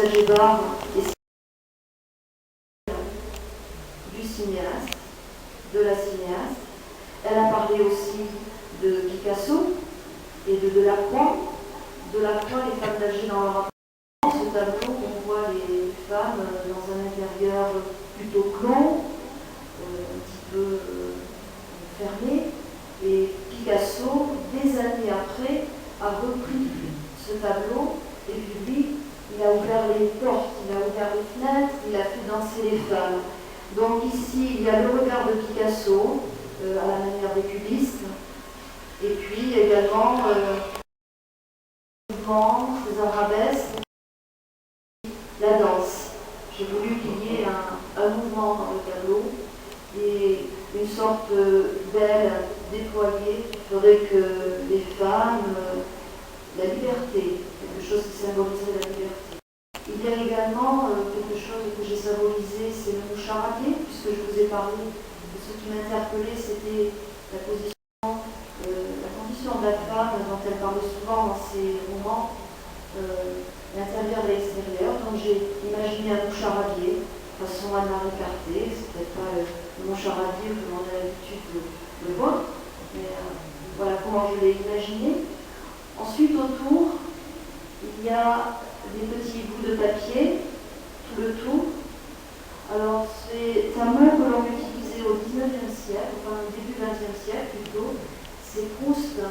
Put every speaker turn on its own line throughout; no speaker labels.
Salgebar et du cinéaste, de la cinéaste. Elle a parlé aussi de Picasso et de Delacroix. Delacroix, les femmes d'âge dans leur appartement, ce tableau, on voit les femmes dans un intérieur plutôt clos, un petit peu fermé. Et Picasso, des années après, a repris ce tableau et puis lui, il a ouvert les portes, il a ouvert les fenêtres, il a fait danser les femmes. Donc ici, il y a le regard de Picasso, à la manière des cubistes, et puis également les arabesques, la danse. J'ai voulu qu'il y ait un mouvement dans le tableau et une sorte d'aile déployée qui ferait que les femmes, la liberté, quelque chose qui symboliserait la liberté. Il y a également quelque chose que j'ai symbolisé, c'est le moucharadier, puisque je vous ai parlé de ce qui m'interpellait, c'était la condition de la femme dont elle parlait souvent dans ses romans, l'intérieur et l'extérieur. Donc j'ai imaginé un moucharadier, façon Anna Ricarté, c'est peut-être pas le moucharadier que l'on a l'habitude de voir, mais voilà comment je l'ai imaginé. Ensuite, autour, il y a des petits bouts de papier, tout le tour. Alors, c'est un mot que l'on utilisait au XIXe siècle, enfin au début du XXe siècle plutôt. C'est Proust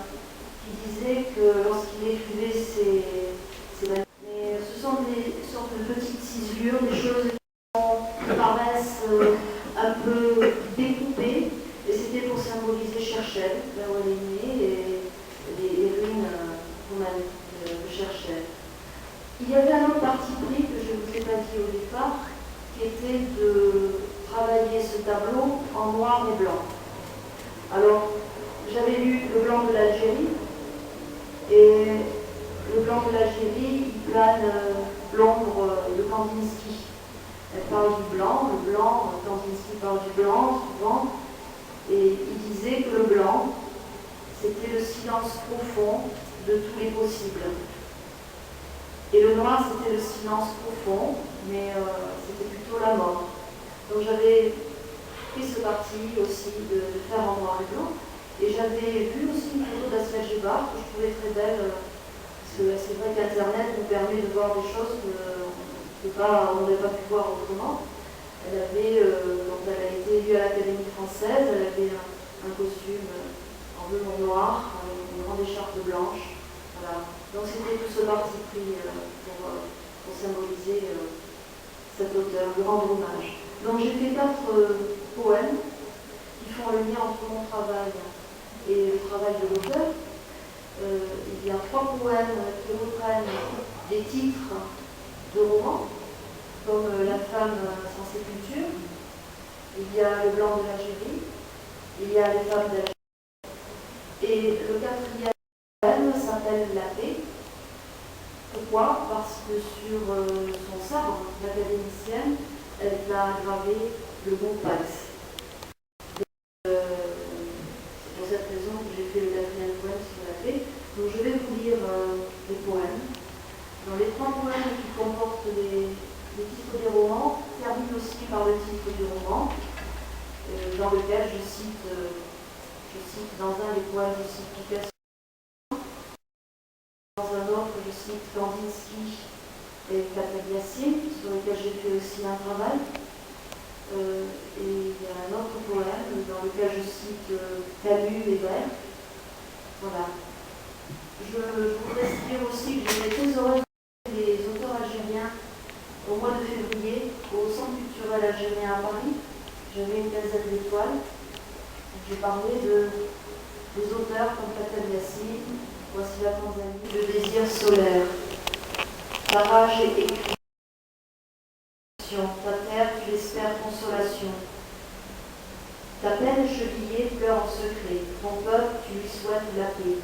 qui disait que lorsqu'il écrivait ses mais ce sont des sortes de petites ciselures, des choses qui paraissent un peu découpées, et c'était pour symboliser Cherchel, là où elle est née, et les ruines romanes de Cherchel. Il y avait un autre parti pris que je ne vous ai pas dit au départ, qui était de travailler ce tableau en noir et blanc. Alors, j'avais lu Le blanc de l'Algérie, et le blanc de l'Algérie, il plane l'ombre de Kandinsky. Elle parle du blanc, le blanc, Kandinsky parle du blanc souvent, et il disait que le blanc, c'était le silence profond de tous les possibles. Et le noir, c'était le silence profond, mais c'était plutôt la mort. Donc j'avais pris ce parti aussi de faire en noir et blanc. Et j'avais vu aussi une photo d'Assia Djebar que je trouvais très belle, parce que c'est vrai qu'Internet nous permet de voir des choses qu'on n'aurait pas pu voir autrement. Elle avait, donc elle a été élue à l'Académie française, elle avait un costume en bleu noir, avec une grande écharpe blanche. Voilà. Donc c'était tout ce parti pris pour symboliser cet auteur, lui rendre hommage. Donc j'ai fait 4 poèmes qui font le lien entre mon travail et le travail de l'auteur. Il y a 3 poèmes qui reprennent des titres de romans, comme La femme sans sépulture, il y a Le blanc de l'Algérie, il y a Les femmes d'Algérie. Et le 4e poème s'appelle La paix. Pourquoi? Parce que sur son sabre, l'académicienne, elle a gravé le mot Pax. C'est pour cette raison que j'ai fait le 4e poème sur la paix. Donc je vais vous lire les poèmes. Dans les 3 poèmes qui comportent les titres des romans, terminent aussi par le titre du roman, dans lequel je cite dans un des poèmes, je cite Picasso. Dans un autre, je cite Kandinsky et Katabiassi, sur lesquels j'ai fait aussi un travail. Et il y a un autre poème dans lequel je cite Camus et Bergh. Voilà. Je voudrais dire aussi que j'étais très heureuse de les auteurs algériens au mois de février au Centre culturel algérien à Paris. J'avais une quinzaine d'étoiles. J'ai parlé des auteurs comme Katabiassi, Voici la Tanzanie, Le désir solaire, Ta rage est écrite, ta terre, tu l'espères consolation. Ta peine chevillée pleure en secret, ton peuple, tu lui souhaites la paix.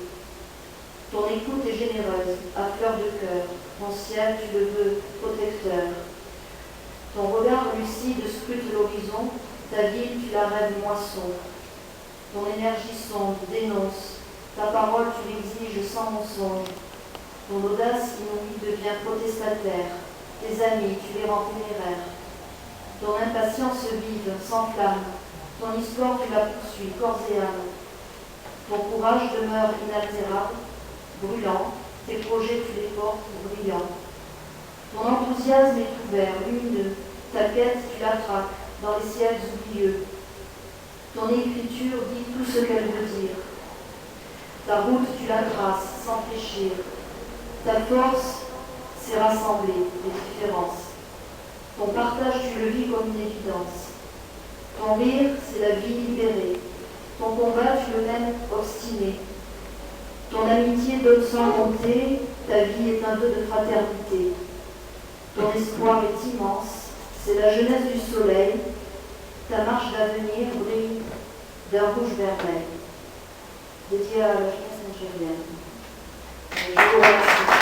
Ton écoute est généreuse, à fleur de cœur, ton ciel, tu le veux protecteur. Ton regard lucide scrute l'horizon, ta ville, tu la rêves moisson. Ton énergie sombre dénonce, ta parole, tu l'exiges sans mensonge. Ton audace inouïe devient protestataire. Tes amis, tu les rends téméraires. Ton impatience vive s'enflamme. Ton histoire, tu la poursuis, corps et âme. Ton courage demeure inaltérable, brûlant. Tes projets, tu les portes, brillants. Ton enthousiasme est ouvert, lumineux. Ta quête, tu la traques dans les ciels oublieux. Ton écriture dit tout ce qu'elle veut dire. Ta route, tu la traces sans fléchir. Ta force, c'est rassembler les différences. Ton partage, tu le vis comme une évidence. Ton rire, c'est la vie libérée. Ton combat, tu le mènes obstiné. Ton amitié donne sans compter, ta vie est un vœu de fraternité. Ton espoir est immense, c'est la jeunesse du soleil. Ta marche d'avenir brille d'un rouge vermeil. Dédié à la jeunesse nigérienne. Je vous remercie.